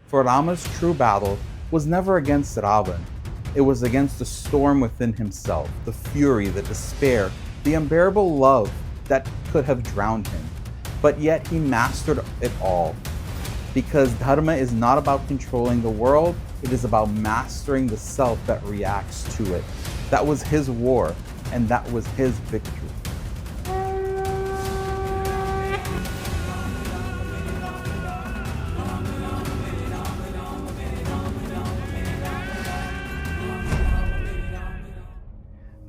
For Rama's true battle was never against Ravan. It was against the storm within himself, the fury, the despair, the unbearable love that could have drowned him. But yet he mastered it all. Because Dharma is not about controlling the world, it is about mastering the self that reacts to it. That was his war, and that was his victory.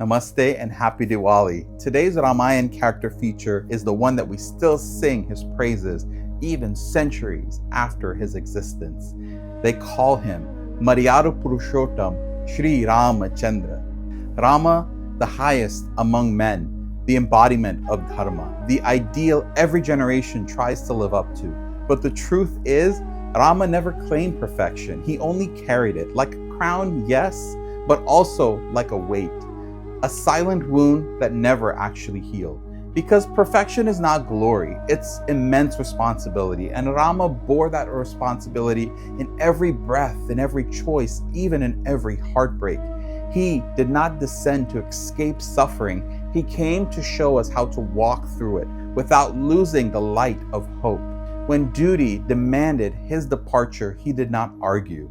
Namaste and happy Diwali. Today's Ramayana character feature is the one that we still sing his praises even centuries after his existence. They call him Maryādā Puruṣottama, Shree Rama Chandra. Rama, the highest among men, the embodiment of Dharma, the ideal every generation tries to live up to. But the truth is, Rama never claimed perfection. He only carried it like a crown, yes, but also like a weight. A silent wound that never actually healed. Because perfection is not glory, it's immense responsibility. And Rama bore that responsibility in every breath, in every choice, even in every heartbreak. He did not descend to escape suffering. He came to show us how to walk through it without losing the light of hope. When duty demanded his departure, he did not argue.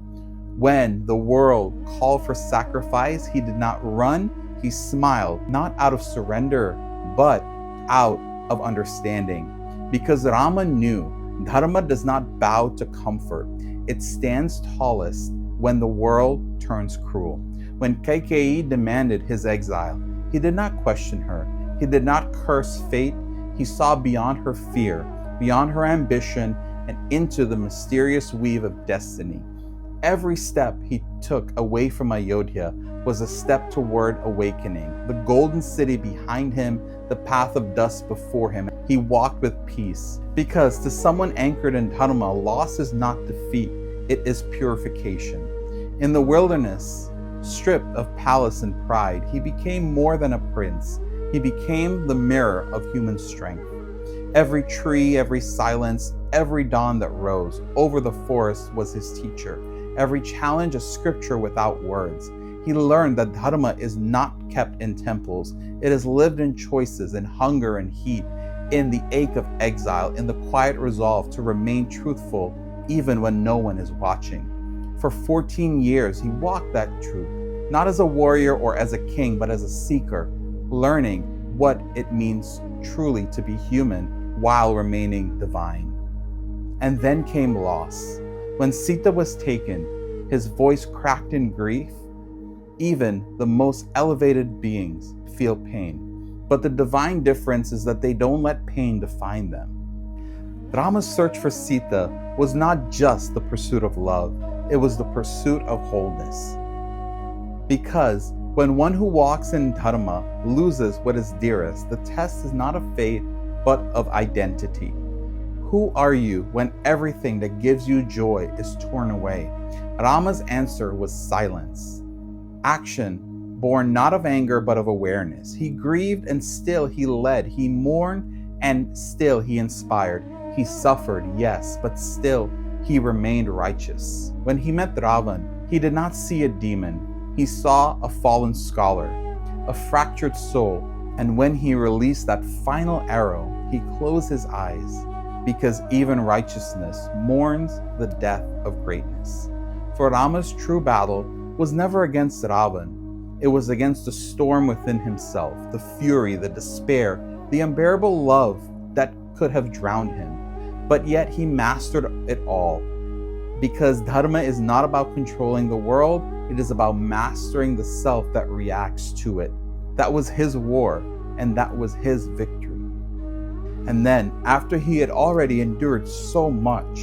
When the world called for sacrifice, he did not run. He smiled, not out of surrender, but out of understanding. Because Rama knew Dharma does not bow to comfort. It stands tallest when the world turns cruel. When Kaikeyi demanded his exile, he did not question her. He did not curse fate. He saw beyond her fear, beyond her ambition, and into the mysterious weave of destiny. Every step he took away from Ayodhya was a step toward awakening. The golden city behind him, the path of dust before him. He walked with peace. Because to someone anchored in Dharma, loss is not defeat, it is purification. In the wilderness, stripped of palace and pride, he became more than a prince. He became the mirror of human strength. Every tree, every silence, every dawn that rose over the forest was his teacher. Every challenge a scripture without words. He learned that Dharma is not kept in temples. It is lived in choices, in hunger and heat, in the ache of exile, in the quiet resolve to remain truthful even when no one is watching. For 14 years, he walked that truth, not as a warrior or as a king, but as a seeker, learning what it means truly to be human while remaining divine. And then came loss. When Sita was taken, his voice cracked in grief. Even the most elevated beings feel pain. But the divine difference is that they don't let pain define them. Rama's search for Sita was not just the pursuit of love, it was the pursuit of wholeness. Because when one who walks in Dharma loses what is dearest, the test is not of faith, but of identity. Who are you when everything that gives you joy is torn away? Rama's answer was silence. Action, born not of anger but of awareness. He grieved and still he led. He mourned and still he inspired. He suffered, yes, but still he remained righteous. When he met Ravan, he did not see a demon. He saw a fallen scholar, a fractured soul. And when he released that final arrow, he closed his eyes. Because even righteousness mourns the death of greatness. For Rama's true battle was never against Ravan. It was against the storm within himself, the fury, the despair, the unbearable love that could have drowned him. But yet he mastered it all. Because Dharma is not about controlling the world, it is about mastering the self that reacts to it. That was his war, and that was his victory. And then, after he had already endured so much,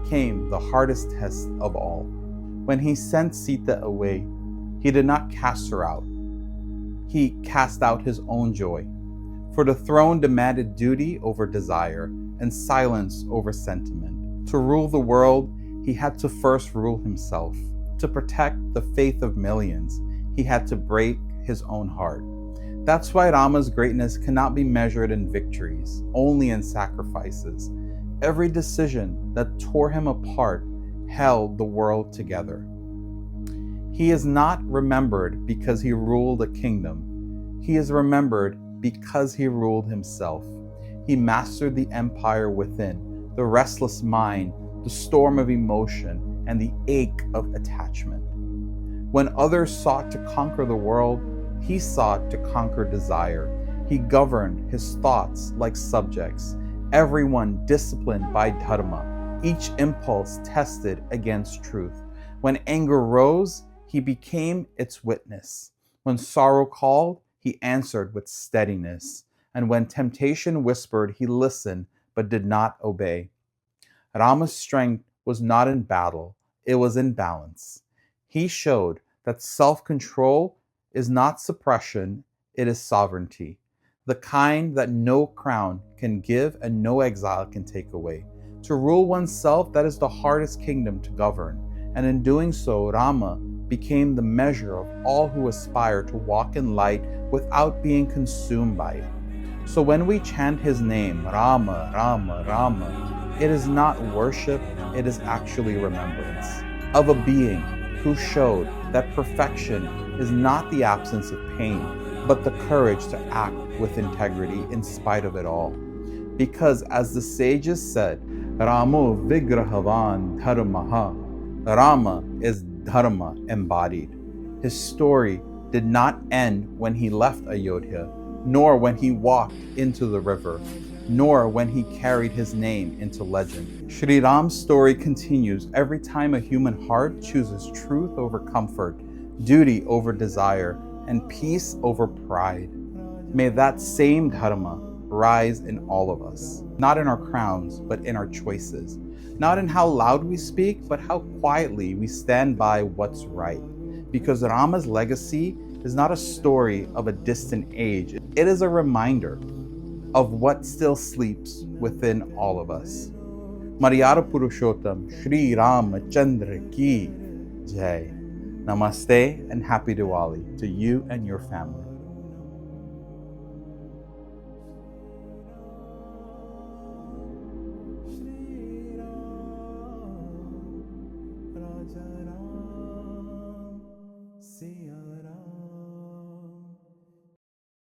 came the hardest test of all. When he sent Sita away, he did not cast her out. He cast out his own joy. For the throne demanded duty over desire and silence over sentiment. To rule the world, he had to first rule himself. To protect the faith of millions, he had to break his own heart. That's why Rama's greatness cannot be measured in victories, only in sacrifices. Every decision that tore him apart held the world together. He is not remembered because he ruled a kingdom. He is remembered because he ruled himself. He mastered the empire within, the restless mind, the storm of emotion, and the ache of attachment. When others sought to conquer the world, he sought to conquer desire. He governed his thoughts like subjects, everyone disciplined by Dharma, each impulse tested against truth. When anger rose, he became its witness. When sorrow called, he answered with steadiness. And when temptation whispered, he listened but did not obey. Rama's strength was not in battle, it was in balance. He showed that self-control is not suppression, it is sovereignty. The kind that no crown can give and no exile can take away. To rule oneself, that is the hardest kingdom to govern. And in doing so, Rama became the measure of all who aspire to walk in light without being consumed by it. So when we chant his name, Rama, Rama, Rama, it is not worship, it is actually remembrance of a being who showed that perfection is not the absence of pain, but the courage to act with integrity in spite of it all. Because as the sages said, Ramo Vigrahavan Dharmaha, Rama is Dharma embodied. His story did not end when he left Ayodhya, nor when he walked into the river, nor when he carried his name into legend. Shree Ram's story continues every time a human heart chooses truth over comfort, duty over desire, and peace over pride. May that same Dharma rise in all of us, not in our crowns, but in our choices. Not in how loud we speak, but how quietly we stand by what's right. Because Rama's legacy is not a story of a distant age. It is a reminder of what still sleeps within all of us. Maryādā Puruṣottama, Shree Rama Chandra ki Jai. Namaste and happy Diwali to you and your family. See